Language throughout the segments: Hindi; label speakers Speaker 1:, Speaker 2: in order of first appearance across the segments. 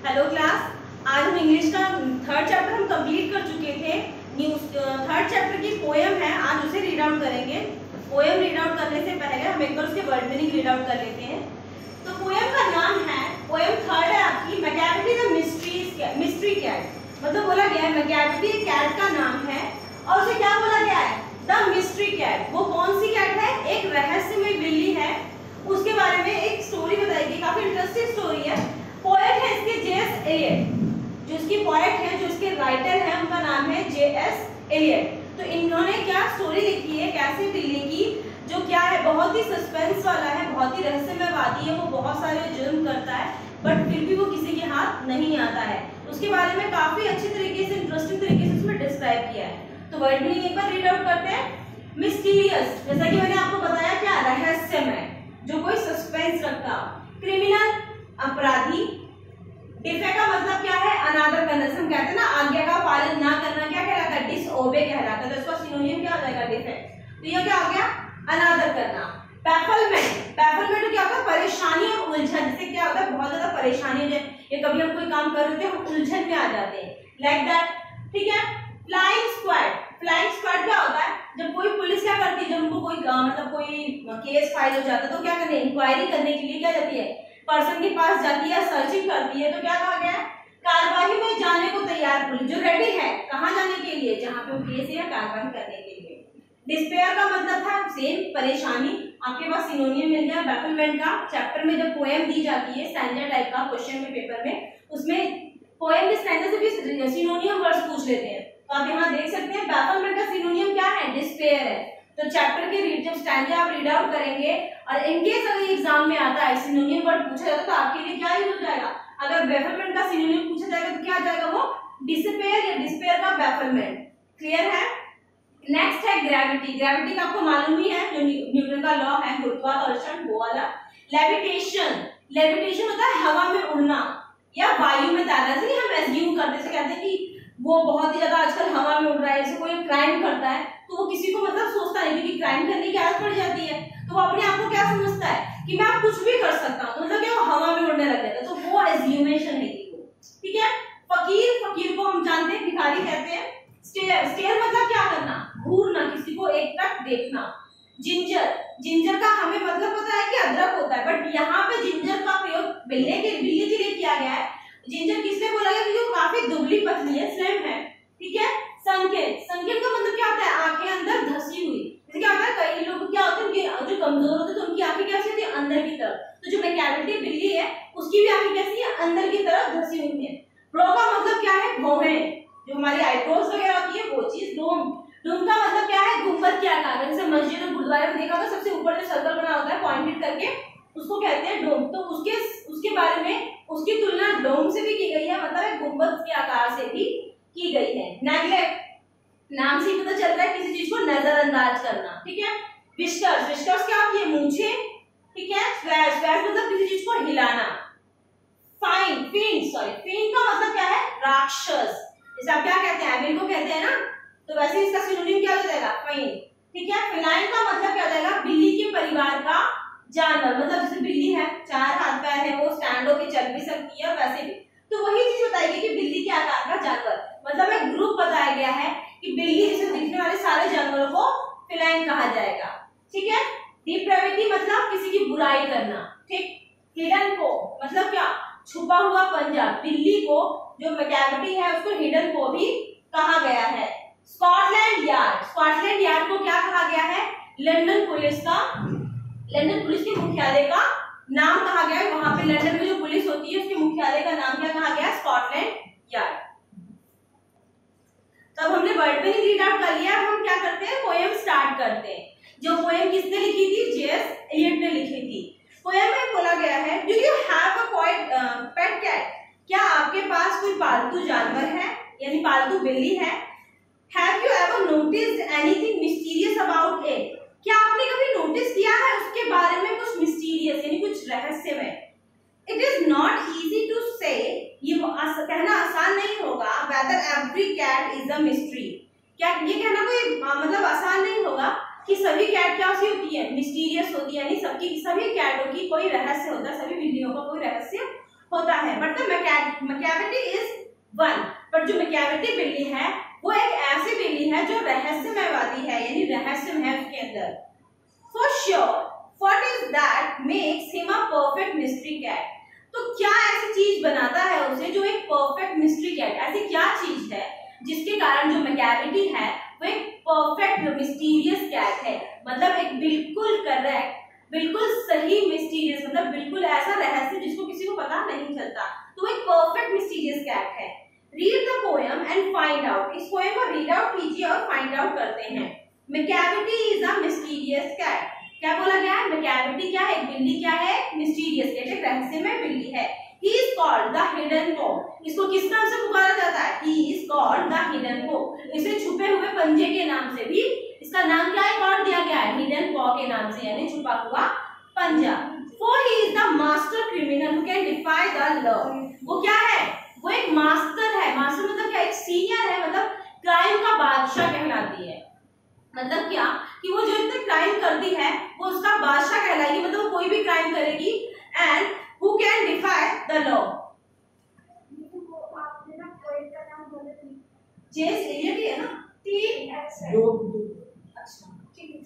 Speaker 1: हेलो क्लास, आज हम इंग्लिश का थर्ड चैप्टर हम कंप्लीट कर चुके थे। थर्ड चैप्टर की पोएम है, आज उसे रीड आउट करेंगे। पोएम रीड आउट करने से पहले हम एक बार उसके वर्ड मीनिंग रीड आउट कर लेते हैं। तो पोएम का नाम है, पोएम थर्ड है आपकी, मैकैविटी द मिस्ट्री कैट। मतलब बोला गया है मैकैविटी कैट का नाम है और उसे क्या बोला गया है, द मिस्ट्री कैट। वो कौन सी कैट है, एक रहस्यमय बिल्ली है। उसके बारे में एक स्टोरी बताई गई, काफी इंटरेस्टिंग स्टोरी है। पोएट है इसके जे.एस. एलियट, जो इसकी पोएट है, जो इसके राइटर है, उनका नाम है जे.एस. एलियट। तो इन्होंने क्या स्टोरी लिखी है, कैसे बिल्ली की, जो क्या है बहुत ही सस्पेंस वाला है, बहुत ही रहस्यमयवादी है। वो बहुत सारे जुर्म करता है बट फिर भी वो किसी के हाथ नहीं आता है। उसके बारे में काफी अच्छे तरीके से, इंटरेस्टिंग तरीके से उसमें डिस्क्राइब किया है। तो वर्ड मीनिंग एक बार रीड आउट करते हैं। मिस्टीरियस, जैसा कि मैंने आपको बताया, क्या रहस्यमय, जो कोई सस्पेंस रखता। क्रिमिनल, अपराधी। डिफे का मतलब क्या है, अनादर करना। हम कहते हैं ना, आज्ञा का पालन ना करना क्या कहलाता है, डिसओबे कहलाता है। तो इसका सिनोनिम क्या हो जाएगा, डिफे। तो ये क्या हो गया, अनादर करना। बैफलमेंट, बैफलमेंट क्या होता है, परेशानी और उलझन। जिससे क्या होता है, बहुत ज्यादा परेशानी हो जाए, या कभी हम कोई काम कर रहे होते हैं, हम उलझन में आ जाते हैं, लाइक दैट। ठीक है। फ्लाइंग स्क्वाड, फ्लाइंग स्क्वाड क्या होता है, जब कोई पुलिस क्या करती है, जब उनको कोई मतलब कोई केस फाइल हो जाता है तो क्या करते हैं, इंक्वायरी करने के लिए क्या जाती है, पर्सन के पास जाती है, सर्चिंग करती है। तो क्या कहा गया है, कार्रवाई में जाने को तैयार पुलिस, जो रेडी है कहां जाने के लिए, जहां पे वो केस है या कार्रवाई करने के लिए। डिस्पेयर का मतलब था सेम, परेशानी। आपके पास सिनोनिम मिल गया बैफलमेंट का। चैप्टर में जब पोएम दी जाती है स्टैंजा टाइप का क्वेश्चन में, पेपर में, उसमें पोएम के स्टैंजा से भी सिनोनिम वर्ड्स पूछ लेते हैं। तो आप यहाँ देख सकते हैं बैफलमेंट का सिनोनिम क्या है, डिस्पेयर है। तो चैप्टर के रीड, जब स्टैंजा आप रीड आउट करेंगे और इनकेस अगर एग्जाम में आता है सिनोनिम वर्ड पूछा जाता है, तो आपके लिए क्या यूज हो जाएगा, अगर बैफलमेंट का सिनोनिम पूछा जाएगा तो क्या आ जाएगा, वो डिस्पेयर या डिस्पेयर का बैफलमेंट। क्लियर है। नेक्स्ट है ग्रेविटी। ग्रेविटी का आपको मालूम ही है, जो न्यूटन का लॉ है, गुरुत्वाकर्षण, वो वाला। लेविटेशन, लेविटेशन होता है हवा में उड़ना या वायु में तैरना। जैसे हम एज्यूम करते हैं, कहते हैं कि वो बहुत ही ज्यादा आजकल हवा में उड़ रहा है। जैसे कोई क्राइम करता है तो वो किसी को मतलब सोचता है, क्योंकि क्राइम करने की आदत पड़ जाती है, तो वो अपने आप को क्या समझता है कि मैं आप कुछ भी कर सकता हूँ, तो मतलब क्या वो हवा में उड़ने लग जाता है। तो वो एज्यूमेशन है। ठीक है। फकीर, फकीर को हम जानते हैं भिखारी कहते हैं। स्टेयर, स्टेयर मतलब क्या करना, घूरना, किसी को एक टक देखना। जिंजर, जिंजर का हमें मतलब पता है कि अदरक होता है, बट यहाँ पे जिंजर का प्रयोग बिल्ली के लिए किया गया है। जिंजर किसने बोला गया, क्योंकि वो काफी दुबली पतली है, स्लिम है। ठीक है। संकेत, संकेत का मतलब क्या होता है, आंखें अंदर धसी हुई। जैसे क्या होता है, कई लोग क्या होते हैं जो कमजोर होते हैं तो उनकी आंखें कैसी होती है, अंदर की तरफ। तो जो मैकैविटी बिल्ली है उसकी भी आंखें कैसी है, अंदर की तरफ धसी हुई है। ब्रो का मतलब क्या है, भौहें, जो हमारी आईब्रोज वगैरह होती है वो चीज। डोम, डोम का मतलब क्या है, गुंबद के आकार। जैसे मस्जिद और गुरुद्वारे में देखा होगा, सबसे ऊपर जो सर्कल बना होता है पॉइंटेड करके, उसको कहते हैं डोम। तो उसके बारे में उसकी तुलना डोम से भी की गई है, मतलब एक गुंबद के आकार से भी की गई है। नेगलेक्ट, नाम से पता चल रहा है किसी चीज को नजरअंदाज करना। ठीक है। विस्कर्स, विस्कर्स क्या होती है, मूंछें। ठीक है। स्क्रैच, स्क्रैच मतलब किसी चीज को हिलाना। फाइन, फिंग, सॉरी, फिंग का मतलब क्या है, राक्षस। जैसे आप क्या कहते हैं, एविल को कहते हैं ना, तो वैसे इसका सिनोनिम क्या हो जाएगा, फाइन। ठीक है। फिनाइन का मतलब क्या हो जाएगा, बिल्ली के परिवार का जानवर। मतलब जैसे बिल्ली है, चार हाथ पैर है, वो स्टैंड होके चल भी सकती है, वैसे भी। तो वही चीज बताएगी कि बिल्ली के आकार का जानवर, मतलब एक ग्रुप बताया गया है कि बिल्ली जैसे दिखने वाले सारे जानवरों को फिलाइन कहा जाएगा। ठीक है। डिप्रेविटी मतलब किसी की बुराई करना। ठीक। हिडन को मतलब क्या, छुपा हुआ पंजा। बिल्ली को जो मैकैविटी है उसको हिडन को भी कहा गया है। स्कॉटलैंड यार्ड, स्कॉटलैंड यार्ड को क्या कहा गया है, लंदन पुलिस का, लंदन पुलिस के मुख्यालय का नाम कहा गया है। वहां पे लंदन में जो पुलिस होती है उसके मुख्यालय का नाम क्या कहा गया, स्कॉटलैंड यार्ड। तब हमने वर्ड मीनिंग रीड आउट कर लिया। हम क्या करते हैं, पोएम स्टार्ट करते हैं। जो पोएम किसने लिखी थी, जे.एस. एलियट ने लिखी थी। पोएम में बोला गया है, do you have a pet cat, क्या आपके पास कोई पालतू जानवर है, यानी पालतू बिल्ली है। Have you ever noticed anything mysterious about it, क्या आपने कभी नोटिस किया है उसके बारे में कुछ मिस्टीरियस, यानी कुछ रहस्यमय। It is not easy to say, ये कहना आसान नहीं होगा, whether every cat is a mystery, क्या ये कहना कोई मतलब आसान नहीं होगा कि सभी कैट क्या सी होती है, मिस्टीरियस होती है, यानी सभी कैटों की कोई रहस्य होता है, सभी बिल्लियों का कोई रहस्य होता है, but the Macavity is one. पर जो मैकेविटी बिल्ली है वो एक ऐसी बिल्ली है जो रहस्यमयवादी है, यानी रहस्य है उसके अंदर। For sure what is that makes him a perfect mystery cat. तो क्या ऐसी चीज बनाता है उसे जो एक परफेक्ट मिस्ट्री कैट, ऐसी क्या चीज है जिसके कारण जो मैकेविटी है वो एक परफेक्ट मिस्टीरियस कैट है, मतलब एक बिल्कुल करेक्ट, बिल्कुल सही मिस्टीरियस, मतलब बिल्कुल ऐसा रहस्य जिसको किसी को पता नहीं चलता, तो एक परफेक्ट मिस्टीरियस कैट है। Read the poem and find out. इस पोएम को रीड आउट कीजिए और फाइंड आउट करते हैं। Macavity is a mysterious cat. क्या बोला गया है? मैकेविटी क्या है? एक बिल्ली क्या है? मिस्टीरियस कैट, एक रहस्यमय बिल्ली है। He is called the hidden paw। इसको किस नाम से पुकारा जाता है? He is called the hidden paw। इसे छुपे हुए पंजे के नाम से भी इसका नाम क्या है और दिया गया है? hidden paw के नाम से, यानी छुपा हुआ पंजा। For he is the master criminal who can defy the law। वो क्या है? वो एक मास्टर है। मास्टर मतलब क्या? एक सीनियर है, मतलब क्राइम का बादशाह कहलाती है। मतलब क्या कि वो जो इतने क्राइम करती है वो उसका बादशाह कहलाएगी, मतलब वो कोई भी क्राइम करेगी। And who can defy the law। James Elliot ही है ना? अच्छा ठीक है।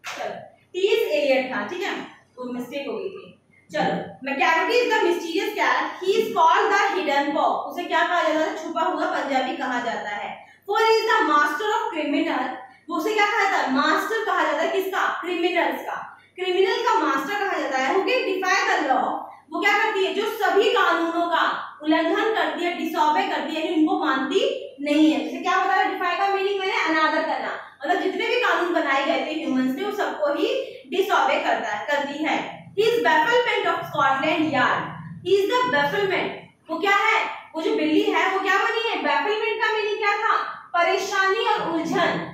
Speaker 1: चलो टीएस एलियट था, ठीक है, कोई मिस्टेक हो गई थी। चलो, Macavity is the mysterious cat, he is called the hidden paw. उसे क्या कहा जाता है? छुपा हुआ पंजाबी कहा जाता है। For is the master of criminal. उसे क्या कहा जाता है? मास्टर कहा जाता है। किसका? क्रिमिनल्स का। क्रिमिनल का मास्टर कहा जाता है। Who can defy the law. वो क्या करती है? जो सभी कानूनों का उल्लंघन करती है, डिसऑबे करती है, उनको मानती नहीं है। जैसे क्या बताया डिफाई का मीनिंग? मैंने अनादर करना, मतलब जितने भी कानून बनाए गए थे ह्यूमंस ने, वो सबको ही डिसऑबे करती है। He is bafflement of Scotland Yard। He is the bafflement। वो क्या है? वो जो बिल्ली है वो क्या बनी है? bafflement का मीनिंग क्या था? परेशानी और उलझन।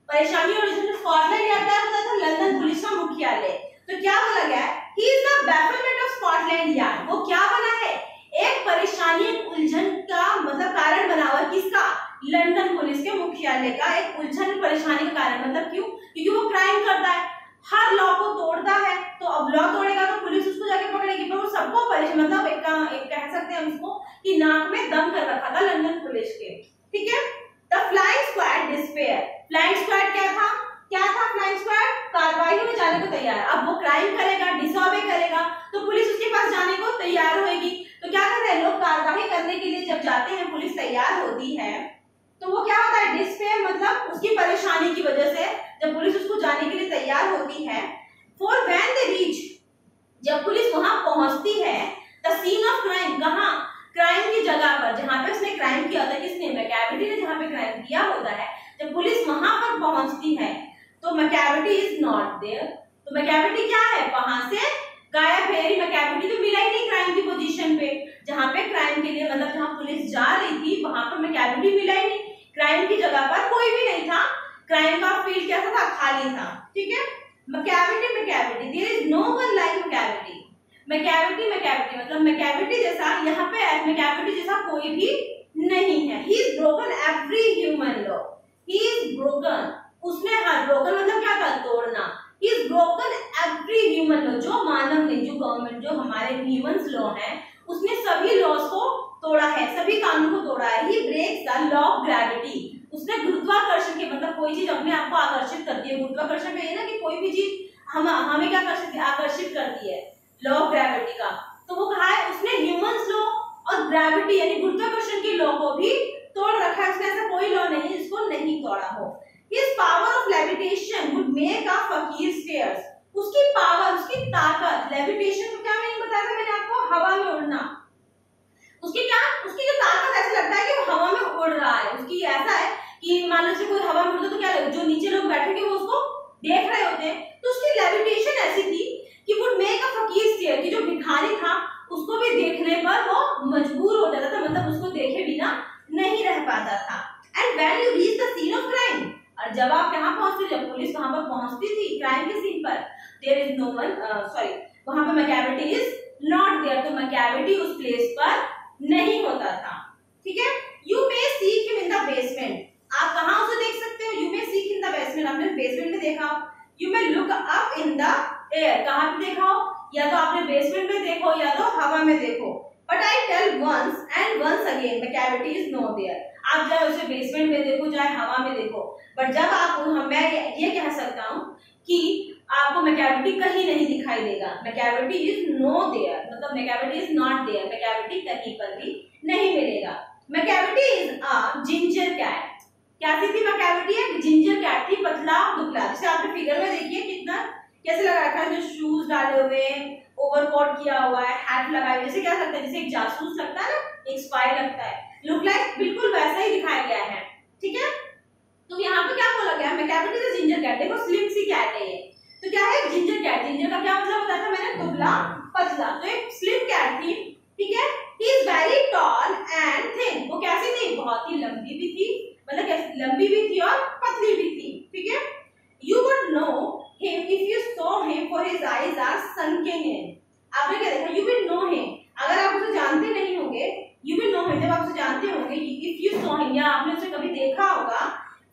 Speaker 1: परेशानी और उलझन। स्कॉटलैंड यार्ड क्या होता था? लंदन पुलिस का मुख्यालय। तो क्या बोला गया है? He is the bafflement of Scotland Yard। वो क्या बना है? एक परेशानी उलझन का मतलब कारण बना हुआ। किसका? लंदन पुलिस के मुख्यालय का एक उलझन परेशानी का कारण। मतलब क्यों? क्योंकि वो क्राइम करता है, हर लॉ को तोड़ता है। तो अब लॉ तोड़ेगा तो पुलिस उसको जाके पकड़ेगी, पर वो सबको मतलब एक कह सकते हैं उसको कि नाक में दम कर रखा था लंदन पुलिस के, ठीक है। The flying squad despair. Flying squad क्या था? क्या था फ्लाइंग स्क्वाड? कार्रवाई में जाने को तैयार। अब वो क्राइम करेगा, डिसऑबे करेगा, तो पुलिस उसके पास जाने को तैयार होगी। तो क्या कर रहे हैं लोग? कार्रवाई करने के लिए जब जाते हैं, पुलिस तैयार होती है, तो वो क्या होता है? डिस्पेयर, मतलब उसकी परेशानी की वजह से जब पुलिस उसको जाने के लिए तैयार होती है। फॉर व्हेन दे रीच, जब पुलिस वहां पहुंचती है, द सीन ऑफ क्राइम, कहां? क्राइम की जगह पर, जहां पे उसने क्राइम किया होता है। किसने? मैकेविटी ने जहां पे क्राइम किया होता है। जब पुलिस वहां पर पहुंचती है तो मैकेविटी इज नॉट देयर। तो मैकेविटी क्या है? वहां से गायब है। मैकेविटी तो मिला ही नहीं क्राइम की पोजीशन पे, जहां पे क्राइम के लिए मतलब जहां पुलिस जा रही थी वहां पर मैकेविटी मिला ही नहीं। क्राइम की जगह पर कोई भी नहीं था, क्राइम का फील्ड कैसा था? खाली था, ठीक है। Macavity there is no one like Macavity. Macavity मतलब मैकेविटी जैसा, यहाँ पे मैकेविटी जैसा कोई भी नहीं है। He is broken every human law. He is broken, उसने ब्रोकन मतलब क्या था? तोड़ना। He is broken every human law, जो मानव ने, जो गवर्नमेंट, जो हमारे ह्यूमंस लॉ है, उसने सभी लॉज को तोड़ा है, सभी कानून को तोड़ा है। He breaks the law of gravity. उसने गुरुत्वाकर्षण के, मतलब कोई चीज अपने आप को आकर्षित करती है। गुरुत्वाकर्षण में ये ना कि कोई भी चीज हमें क्या आकर्षित करती है, लॉ ऑफ ग्रेविटी का। तो वो कहा है उसने ह्यूमंस लॉ और ग्रेविटी यानी गुरुत्वाकर्षण की लॉ को भी तोड़ रखा है। उसने ऐसा कोई लॉ नहीं है जिसको नहीं तोड़ा हो। His power of levitation would make a fakir stairs। उसकी पावर, उसकी ताकत, लेविटेशन को क्या मीनिंग बताया था मैंने आपको? हवा में उड़ना। उसकी जो ताकत ऐसा लगता है कि वो हवा में उड़ रहा है। उसकी ऐसा है कि मान लो कोई हवा में उड़ता तो क्या लगेगा? जो नीचे लोग बैठे वो उसको देख रहे होते हैं। तो उसकी लेविटेशन ऐसी थी कि वुड मेक अ फकीर स्टेयर, कि जो भिखारी था उसको भी देखने पर वो मजबूर हो जाता था, मतलब उसको देखे बिना नहीं रह पाता था। And when you reach the scene of crime, और जब आप यहाँ पहुंचते, जब पुलिस वहां पर पहुंचती थी क्राइम के सीन पर, there is no one, sorry, वहां पर मैकेविटी इज नॉट देयर। तो मैकेविटी उस प्लेस पर नहीं होता था, ठीक है। You may seek him in the basement. आप कहां उसे देख सकते हो? You may seek in the basement. आपने बेसमेंट में देखा, you may look up in the air, कहाँ पे देखा हो, या तो आपने बेसमेंट में देखो या तो हवा में देखो, but I tell once and once again the cavity is not there. आप चाहे उसे बेसमेंट में देखो चाहे हवा में देखो, बट जब आप मैं ये कह सकता हूँ कि आपको मैकेविटी कहीं नहीं दिखाई देगा, मैकेविटी इज नो देयर, मतलब Macavity is not there, Macavity कहीं पर भी नहीं मिलेगा। Macavity is a ginger cat, क्या थी मैकेविटी? एक जिंजर कैट थी, पतला दुबला, जैसे आपने फिगर में देखिए कितना कैसे लगा रखा है, जो शूज डाले हुए, ओवरकोट किया हुआ है, हैट लगाई, जैसे क्या लगता है, जैसे एक जासूस लगता है ना, एक स्पाई लगता है, लुक लाइक बिल्कुल वैसा ही दिखाया गया है, ठीक है। तो यहाँ पे क्या बोला गया, मैकेविटी इज जिंजर कैट, देखो स्लिम सी कैट है ये, तो क्या है जिंजर कैट, जिंजर का क्या मतलब बताया था मैंने, दुबला पतला, तो एक स्लिम कैट थी, ठीक है। He is very tall and thin, वो कैसी थी, बहुत ही लंबी भी थी, मतलब कैसी लंबी भी थी और पतली भी थी, ठीक है। You would know him if you saw him for his eyes are sunken in, आपने क्या देखा, you will know him, अगर आप उसे जानते नहीं होंगे, you will know him, जब आप उसे जानते होंगे, if you saw him, या आपने उसे कभी देखा होगा,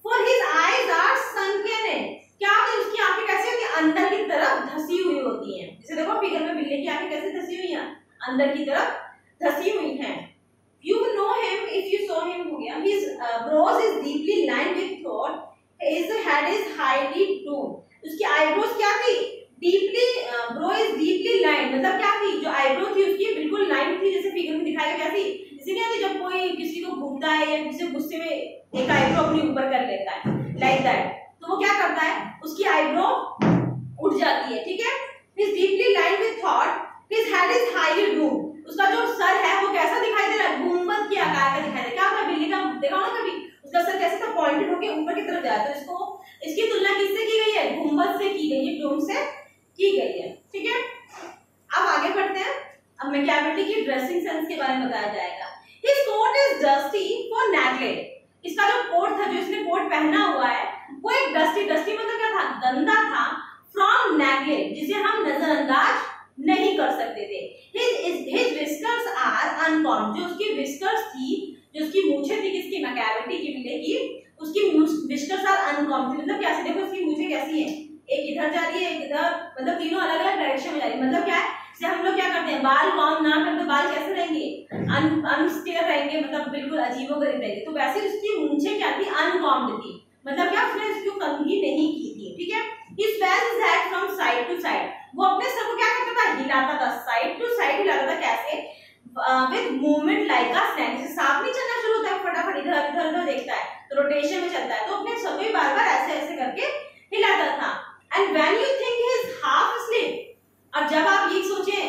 Speaker 1: for his eyes are sunken in, क्या होता है, उसकी आंखें कैसी होती है, अंदर की तरफ धसी हुई होती हैं, जैसे देखो फिगर में बिल्ली की आंखें कैसे धसी हुई हैं, अंदर की तरफ धसी हुई हैं। You will know him if you saw him, हो गया, his brows is deeply lined with thought, his head is highly toned, उसकी आईब्रोज क्या थी, deeply, bro is deeply line, मतलब क्या थी, जो आईब्रो थी उसकी बिल्कुल लाइन थी, जैसे फिगर में दिखाया क्या थी, जैसे क्या थी, जब कोई किसी को घूमता है या किसी गुस्से में एक आईब्रो अपने ऊपर कर लेता है, लाइक दैट, तो वो क्या करता है, उसकी आईब्रो उठ जाती है, ठीक है। Is deeply line with thought, his head is highly doomed, उसका जो सर है वो कैसा दिखाई दे रहा है, गुंबद के आकार का दिखाई दे रहा है, क्या होता है, बिल्ली का देखा होगा कभी, उसका सर कैसे था, पॉइंटेड होकर ऊपर की तरफ जाता है, इसको इसकी तुलना किससे की गई है, गुंबद से की गई है, डोम से की गई है, ठीक है। अब आगे बढ़ते हैं, अब मैकेविटी की ड्रेसिंग सेंस के बारे में बताया जाएगा। His coat is dusty for neglect, इसका जो कोट था, जो इसने कोट पहना हुआ है, वो एक डस्टी मतलब क्या था, गंदा था, फ्रॉम नेगलेक्ट, जिसे हम नजरअंदाज नहीं कर सकते थे। His whiskers are uncombed, जो उसकी whiskers थी, जो उसकी मूछें थी, किसकी, मैकेविटी की बिल्ली की, उसकी विस्कर्स आर अनकॉम्प्लीट, मतलब कैसे, देखो इसकी मूछें कैसी हैं, एक इधर जा रही है एक इधर, मतलब तीनों अलग अलग डायरेक्शन में जा रही है, मतलब क्या है, जैसे हम लोग क्या करते हैं, बाल कॉम्ब ना करें तो बाल कैसे रहेंगे, अनस्टेयर रहेंगे, मतलब बिल्कुल अजीबोगरीब रहेंगे, तो वैसे उसकी मूछें क्या थी, अनकॉम्प्ड थी, मतलब क्या, उसने इसको कंघी नहीं की थी, ठीक है। He swayed his head from side to side, वो अपने सर को क्या करता था, हिलाता था, साइड टू साइड हिलाता था, कैसे, with movement like a snake, जैसे सांप नहीं चलना शुरू होता है, फटाफट इधर इधर उधर देखता है, तो रोटेशन में चलता है, तो अपने सर को बार बार ऐसे ऐसे करके हिलाता था। And when you think he is half asleep, और जब आप ये सोचें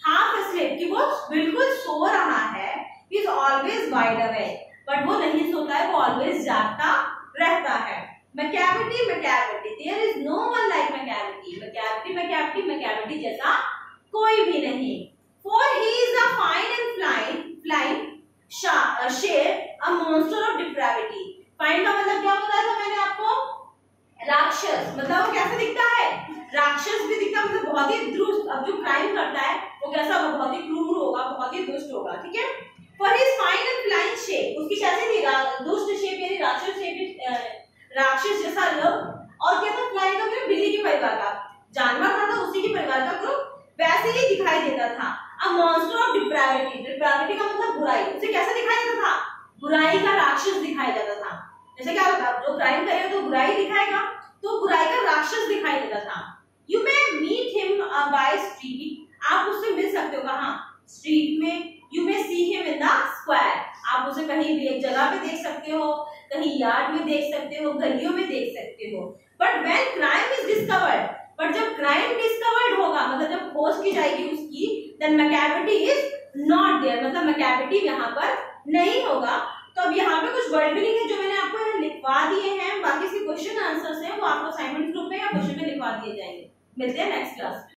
Speaker 1: हाफ asleep कि वो बिल्कुल सो रहा है, he is always wide awake, but वो नहीं सोता है, वो ऑलवेज जागता रहता है। Macavity, there is no one like Macavity जैसा कोई भी नहीं। For he is a fine and flying shape, a monster of depravity. Fine का मतलब क्या बताया था मैंने आपको, राक्षस, मतलब वो कैसे दिखता है, राक्षस भी दिखता है, मतलब बहुत ही दुष्ट, अब जो क्राइम करता है वो कैसा होगा, बहुत ही क्रूर होगा, बहुत ही दुष्ट होगा, ठीक है। For his fine and flying shape, उसकी कैसी थी, दुष्ट शेप यानी राक्षस शेप, राक्षस जैसा लुक, और क्या था, फ्लाइंग का मतलब बिल्ली के परिवार का जानवर था, तो उसी के परिवार का ग्रुप वैसे ही दिखाई देता था। A monster of depravity, depravity का मतलब बुराई, उसे कैसे दिखाई देता था, बुराई का राक्षस दिखाई देता था, जैसे क्या होता है, जो क्राइम करेगा तो बुराई दिखाएगा, तो बुराई का राक्षस दिखाई देता था। You may meet him by street, आप उससे मिल सकते हो कहाँ, स्ट्रीट में। You may see him in the square, आप उसे कहीं भी एक जगह पे देख सकते हो, कहीं यार्ड में देख सकते हो, गलियों में देख सकते हो। But when crime is discovered, but जब क्राइम डिस्कवर्ड होगा, मतलब जब खोज की जाएगी उसकी, then Macavity is not there, मतलब मैकेविटी यहाँ पर नहीं होगा। तो अब यहाँ पे कुछ वर्ड मीनिंग है जो मैंने आपको यहाँ लिखवा दिए हैं, बाकी इसके क्वेश्चन आंसर्स हैं वो आपको असाइनमेंट ग्रुप में या क्वेश्चन में लिखवा दिए जाएंगे। मिलते हैं नेक्स्ट क्लास में।